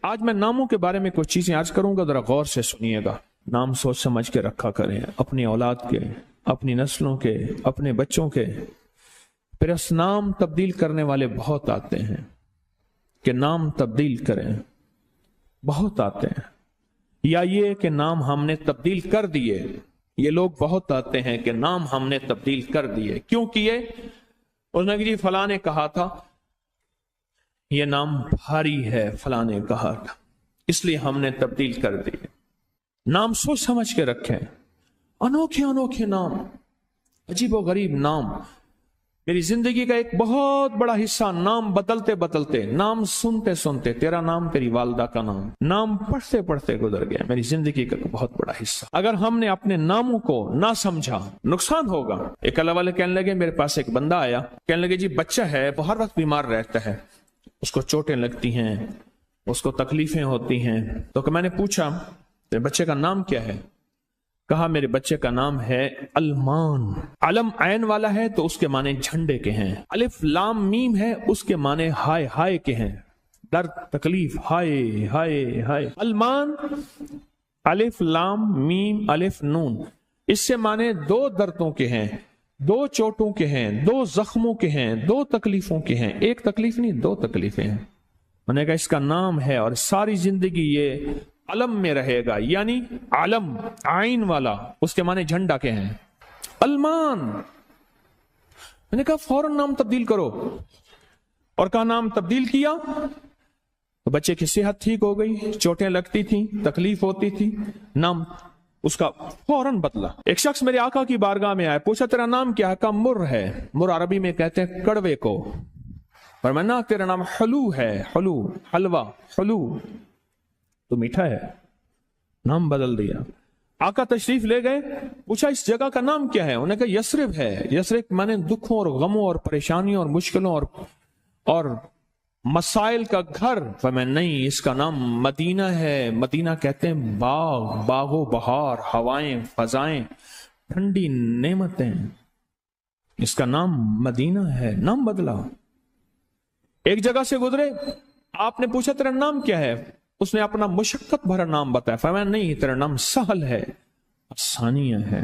آج میں ناموں کے بارے میں کچھ چیزیں عرض کروں گا، ذرا غور سے سنیے گا۔ نام سوچ سمجھ کے رکھا کریں، اپنی اولاد کے، اپنی نسلوں کے، اپنے بچوں کے۔ پھر اس نام تبدیل کرنے والے بہت آتے ہیں کہ نام تبدیل کریں، بہت آتے ہیں۔ یا یہ کہ نام ہم نے تبدیل کر دیے، یہ لوگ بہت آتے ہیں کہ نام ہم نے تبدیل کر دیے۔ کیوں کیے؟ اس نے کہ جی فلاں نے کہا تھا یہ نام بھاری ہے، فلاں نے کہا تھا اس لیے ہم نے تبدیل کر دیے۔ نام سوچ سمجھ کے رکھیں، انوکھے انوکھے نام، عجیب و غریب نام۔ میری زندگی کا ایک بہت بڑا حصہ نام بدلتے بدلتے، نام سنتے سنتے، تیرا نام تیری والدہ کا نام پڑھتے پڑھتے گزر گیا، میری زندگی کا بہت بڑا حصہ۔ اگر ہم نے اپنے ناموں کو نہ سمجھا نقصان ہوگا۔ ایک اللہ والے کہنے لگے، میرے پاس ایک بندہ آیا، کہنے لگے جی بچہ ہے وہ ہر وقت بیمار رہتا ہے، اس کو چوٹیں لگتی ہیں، اس کو تکلیفیں ہوتی ہیں۔ تو کہ میں نے پوچھا تیرے بچے کا نام کیا ہے؟ کہا میرے بچے کا نام ہے المان۔ علم عین والا ہے تو اس کے معنی جھنڈے کے ہیں، الف لام میم ہے اس کے معنی ہائے ہائے کے ہیں، درد تکلیف، ہائے ہائے ہائے۔ المان الف لام میم الف نون، اس سے معنی دو دردوں کے ہیں، دو چوٹوں کے ہیں، دو زخموں کے ہیں، دو تکلیفوں کے ہیں، ایک تکلیف نہیں دو تکلیفیں ہیں۔ میں نے کہا اس کا نام ہے اور ساری زندگی یہ علم میں رہے گا، یعنی علم عین والا، اس کے معنی جھنڈا کے ہیں، المان۔ میں نے کہا فوراً نام تبدیل کرو، اور کہا نام تبدیل کیا تو بچے کی صحت ٹھیک ہو گئی، چوٹیں لگتی تھیں، تکلیف ہوتی تھی، نام اس کا فوراً بدلا۔ ایک شخص میرے آقا کی بارگاہ میں آیا، پوچھا تیرا نام کیا ہے؟ کہا مر ہے، مر عربی میں کہتے ہیں کڑوے کو۔ فرمایا تیرا نام حلو ہے، حلو حلوہ حلو تو میٹھا ہے، نام بدل دیا۔ آقا تشریف لے گئے، پوچھا اس جگہ کا نام کیا ہے؟ انہوں نے کہا یثرب ہے۔ یثرب مانے دکھوں اور غموں اور پریشانیوں اور مشکلوں اور مسائل کا گھر۔ فرمایا نہیں، اس کا نام مدینہ ہے۔ مدینہ کہتے ہیں باغ، باغ و بہار، ہوائیں، فضائیں، ٹھنڈی نعمتیں، اس کا نام مدینہ ہے۔ نام بدلا۔ ایک جگہ سے گزرے، آپ نے پوچھا تیرا نام کیا ہے؟ اس نے اپنا مشقت بھرا نام بتایا۔ فرمایا نہیں، تیرا نام سہل ہے، آسانیہ ہے۔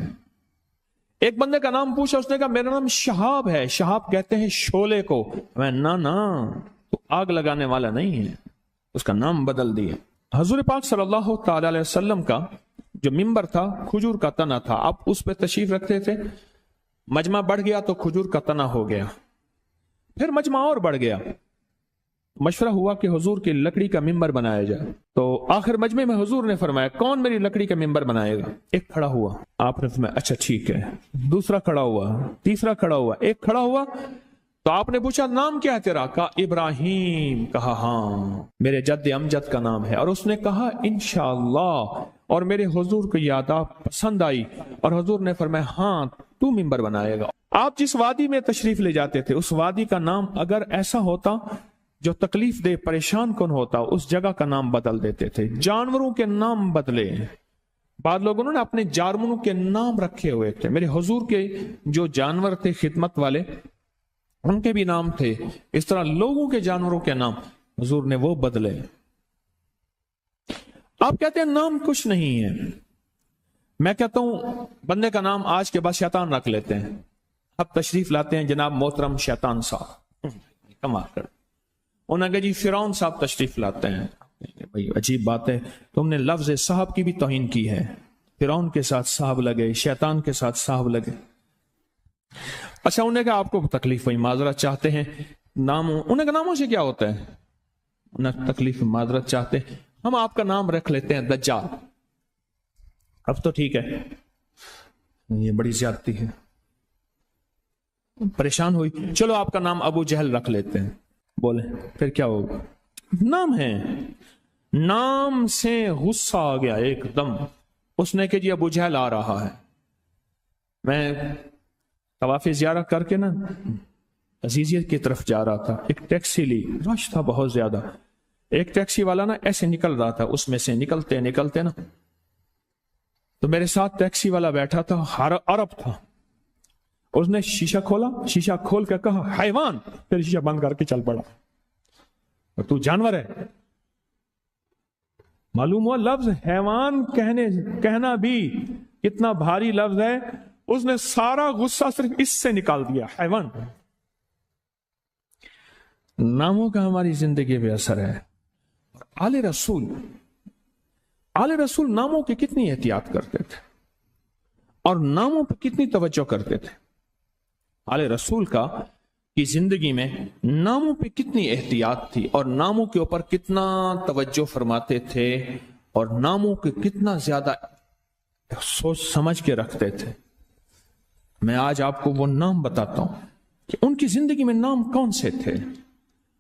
ایک بندے کا نام پوچھا، اس نے کہا میرا نام شہاب ہے۔ شہاب کہتے ہیں شعلے کو۔ فرمایا نا تو آگ لگانے والا نہیں ہے، اس کا نام بدل دیا۔ حضور پاک صلی اللہ تعالی علیہ وسلم کا جو ممبر تھا کھجور کا تنا تھا، آپ اس پہ تشریف رکھتے تھے، مجمع بڑھ گیا تو کھجور کا تنا ہو گیا، پھر مجمع اور بڑھ گیا، مشورہ ہوا کہ حضور کی لکڑی کا ممبر بنایا جائے۔ تو آخر مجمع میں حضور نے فرمایا کون میری لکڑی کا ممبر بنائے گا؟ ایک کھڑا ہوا، آپ نے فرمایا اچھا ٹھیک ہے۔ دوسرا کھڑا ہوا، تیسرا کھڑا ہوا، ایک کھڑا ہوا تو آپ نے پوچھا نام کیا ہے تیرا؟ کہا ابراہیم۔ کہا ہاں میرے جد امجد کا نام ہے۔ اور اس نے کہا انشاءاللہ، اور میرے حضور کو یاد پسند آئی اور حضور نے فرمایا ہاں تو ممبر بنائے گا۔ آپ جس وادی میں تشریف لے جاتے تھے اس وادی کا نام اگر ایسا ہوتا جو تکلیف دے پریشان کن ہوتا، اس جگہ کا نام بدل دیتے تھے۔ جانوروں کے نام بدلے، بعض لوگوں نے اپنے جانوروں کے نام رکھے ہوئے تھے۔ میرے حضور کے جو جانور تھے خدمت والے ان کے بھی نام تھے، اس طرح لوگوں کے جانوروں کے نام حضور نے وہ بدلے۔ آپ کہتے ہیں نام کچھ نہیں ہے، میں کہتا ہوں بندے کا نام آج کے بعد شیطان رکھ لیتے ہیں۔ اب تشریف لاتے ہیں جناب محترم شیطان صاحب، کمال کر انہوں نے کہا جی فرعون صاحب تشریف لاتے ہیں۔ بھئی عجیب بات ہے، تم نے لفظ صاحب کی بھی توہین کی ہے۔ فرعون کے ساتھ صاحب لگے، شیطان کے ساتھ صاحب لگے۔ اچھا انہوں نے کہا آپ کو تکلیف ہوئی، معذرت چاہتے ہیں، ناموں انہوں نے کہا ناموں سے کیا ہوتا ہے؟ انہوں نے تکلیف معذرت چاہتے ہیں، ہم آپ کا نام رکھ لیتے ہیں دجال۔ اب تو ٹھیک ہے، یہ بڑی زیادتی ہے، پریشان ہوئی، چلو آپ کا نام ابو جہل رکھ لیتے ہیں۔ بولے پھر کیا ہوگا؟ نام ہے، نام سے غصہ آ گیا ایک دم، اس نے کہ جی ابو جہل آ رہا ہے۔ میں طواف زیارت کر کے نا عزیزیت کی طرف جا رہا تھا، ایک ٹیکسی لی، رش تھا بہت زیادہ، ایک ٹیکسی والا نا ایسے نکل رہا تھا، اس میں سے نکلتے نکلتے نا تو میرے ساتھ ٹیکسی والا بیٹھا تھا، عرب تھا، اس نے شیشہ کھولا، شیشہ کھول کے کہا حیوان، پھر شیشہ بند کر کے چل پڑا، اور تو جانور ہے۔ معلوم ہوا لفظ حیوان کہنا بھی کتنا بھاری لفظ ہے. اس نے سارا غصہ صرف اس سے نکال دیا. حیوان. ناموں کا ہماری زندگی پہ اثر ہے. آل رسول ناموں کی کتنی احتیاط کرتے تھے اور ناموں پہ کتنی توجہ کرتے تھے. آل رسول کی زندگی میں ناموں پہ کتنی احتیاط تھی اور ناموں کے اوپر کتنا توجہ فرماتے تھے اور ناموں کے کتنا زیادہ سوچ سمجھ کے رکھتے تھے. میں آج آپ کو وہ نام بتاتا ہوں کہ ان کی زندگی میں نام کون سے تھے,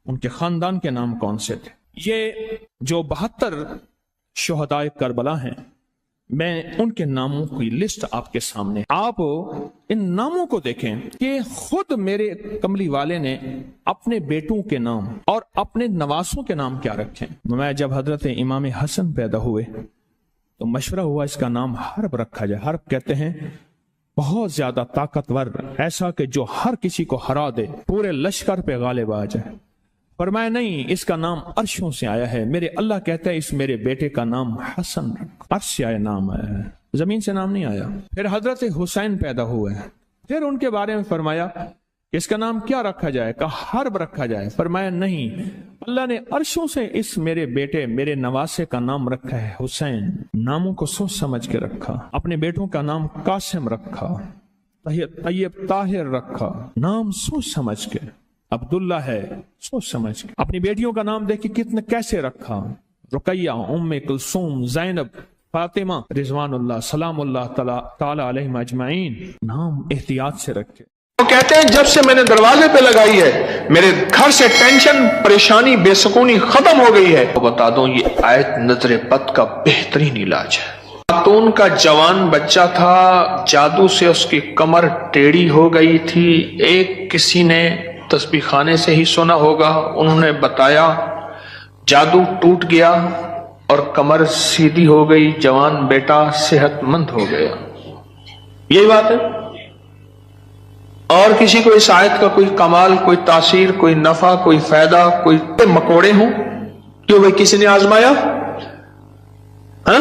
ان کے خاندان کے نام کون سے تھے. یہ جو 72 شہدائے کربلا ہیں, میں ان کے ناموں کی لسٹ آپ کے سامنے. آپ ان ناموں کو دیکھیں کہ خود میرے کملی والے نے اپنے بیٹوں کے نام اور اپنے نواسوں کے نام کیا رکھیں. میں جب حضرت امام حسن پیدا ہوئے تو مشورہ ہوا اس کا نام حرب رکھا جائے. حرب کہتے ہیں بہت زیادہ طاقتور, ایسا کہ جو ہر کسی کو ہرا دے, پورے لشکر پہ غالب آ جائے. فرمایا نہیں, اس کا نام عرشوں سے آیا ہے. میرے اللہ کہتا ہے اس میرے بیٹے کا نام حسن رکھ. عرش سے آیا نام آیا ہے, زمین سے نام نہیں آیا. پھر حضرت حسین پیدا ہوئے ہیں, پھر ان کے بارے میں فرمایا کہ اس کا نام کیا رکھا جائے, کہا حرب رکھا جائے. فرمایا نہیں, اللہ نے عرشوں سے اس میرے بیٹے میرے نواسے کا نام رکھا ہے حسین. ناموں کو سوچ سمجھ کے رکھا. اپنے بیٹوں کا نام قاسم رکھا, طیب طاہر رکھا, نام سوچ سمجھ کے. عبداللہ ہے, سوچ سمجھ کے. اپنی بیٹیوں کا نام دیکھ کے کتنے کیسے رکھا, رقیہ, ام کلثوم, زینب, فاطمہ رضوان اللہ سلام اللہ تعالی علیہم اجمعین. نام احتیاط سے رکھے. وہ کہتے ہیں جب سے میں نے دروازے پہ لگائی ہے میرے گھر سے ٹینشن, پریشانی, بے سکونی ختم ہو گئی ہے. بتا دوں یہ آیت نظر بد کا بہترین علاج ہے. خاتون کا جوان بچہ تھا, جادو سے اس کی کمر ٹیڑھی ہو گئی تھی. ایک کسی نے تسبیح خانے سے ہی سنا ہوگا, انہوں نے بتایا, جادو ٹوٹ گیا اور کمر سیدھی ہو گئی, جوان بیٹا صحت مند ہو گیا. یہی بات ہے. اور کسی کو اس آیت کا کوئی کمال, کوئی تاثیر, کوئی نفع, کوئی فائدہ, کوئی مکوڑے ہوں, کیوں بھائی کسی نے آزمایا؟ ہاں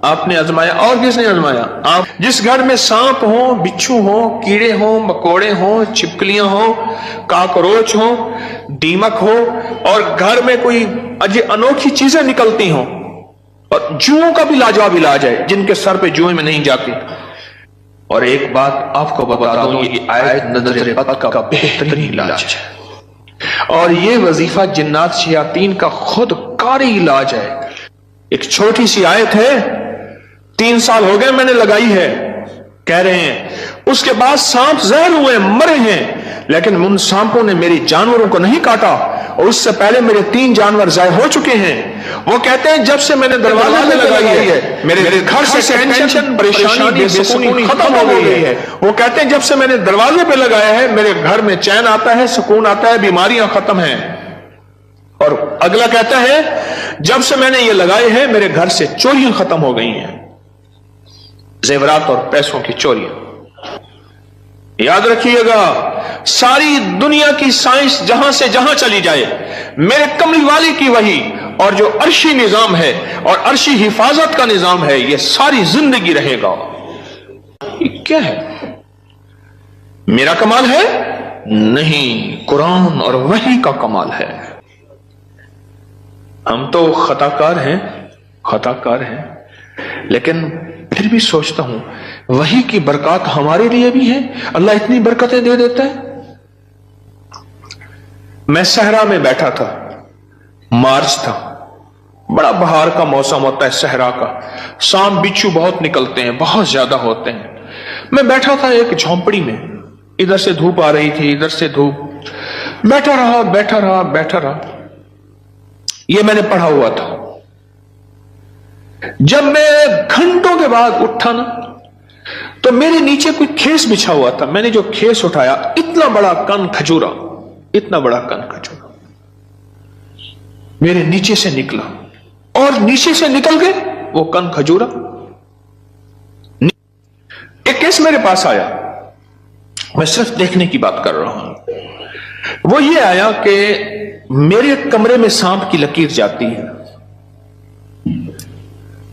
آپ نے آزمایا, اور کس نے آزمایا؟ آپ. جس گھر میں سانپ ہوں, بچھو ہوں, کیڑے ہوں, مکوڑے ہوں, چھپکلیاں ہوں, کاکروچ ہوں, دیمک ہو, اور گھر میں کوئی انوکھی چیزیں نکلتی ہوں, اور جوؤں کا بھی لاجواب علاج ہے جن کے سر پہ جوئیں میں نہیں جاتی. اور ایک بات آپ کو بتا دوں, یہ آیت نظر بد کا بہترین علاج ہے, اور یہ وظیفہ جنات شیاطین کا خود کاری علاج ہے. ایک چھوٹی سی آیت ہے, 3 سال ہو گئے میں نے لگائی ہے, کہہ رہے ہیں اس کے بعد سانپ زہر ہوئے, مرے ہیں, لیکن ان سانپوں نے میری جانوروں کو نہیں کاٹا, اور اس سے پہلے میرے 3 جانور ضائع ہو چکے ہیں. وہ کہتے ہیں جب سے میں نے دروازے پہ لگائی ہے میرے گھر سے ٹینشن, پریشانی, بے سکونی ختم ہو گئی ہے. وہ کہتے ہیں جب سے میں نے دروازے پہ لگایا ہے میرے گھر میں چین آتا ہے, سکون آتا ہے, بیماریاں ختم ہیں. اور اگلا کہتا ہے جب سے میں نے یہ لگائے ہیں میرے گھر سے چوریاں ختم ہو گئی ہیں, زیورات اور پیسوں کی چوریاں. یاد رکھیے گا, ساری دنیا کی سائنس جہاں سے جہاں چلی جائے, میرے کملی والی کی وحی اور جو عرشی نظام ہے اور عرشی حفاظت کا نظام ہے, یہ ساری زندگی رہے گا. یہ کیا ہے؟ میرا کمال ہے؟ نہیں, قرآن اور وحی کا کمال ہے. ہم تو خطا کار ہیں, لیکن پھر بھی سوچتا ہوں وحی کی برکات ہمارے لیے بھی ہے. اللہ اتنی برکتیں دے دیتا ہے. میں صحرا میں بیٹھا تھا, مارچ تھا, بڑا بہار کا موسم ہوتا ہے صحرا کا, سانپ بچھو بہت نکلتے ہیں, بہت زیادہ ہوتے ہیں. میں بیٹھا تھا ایک جھونپڑی میں, ادھر سے دھوپ آ رہی تھی, ادھر سے دھوپ, بیٹھا رہا. یہ میں نے پڑھا ہوا تھا. جب میں گھنٹوں کے بعد اٹھا نا, تو میرے نیچے کوئی کھیس بچھا ہوا تھا. میں نے جو کھیس اٹھایا, اتنا بڑا کن کھجورا میرے نیچے سے نکلا, اور نیچے سے نکل کے وہ کن کھجورا ایک کیس میرے پاس آیا. میں صرف دیکھنے کی بات کر رہا ہوں. وہ یہ آیا کہ میرے کمرے میں سانپ کی لکیر جاتی ہے.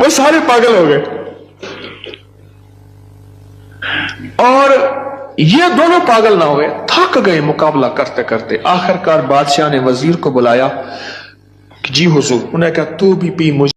وہ سارے پاگل ہو گئے. اور یہ دونوں پاگل نہ ہوئے, تھک گئے مقابلہ کرتے کرتے. آخر کار بادشاہ نے وزیر کو بلایا کہ جی حضور, انہیں کہا تو بھی پی, مجھے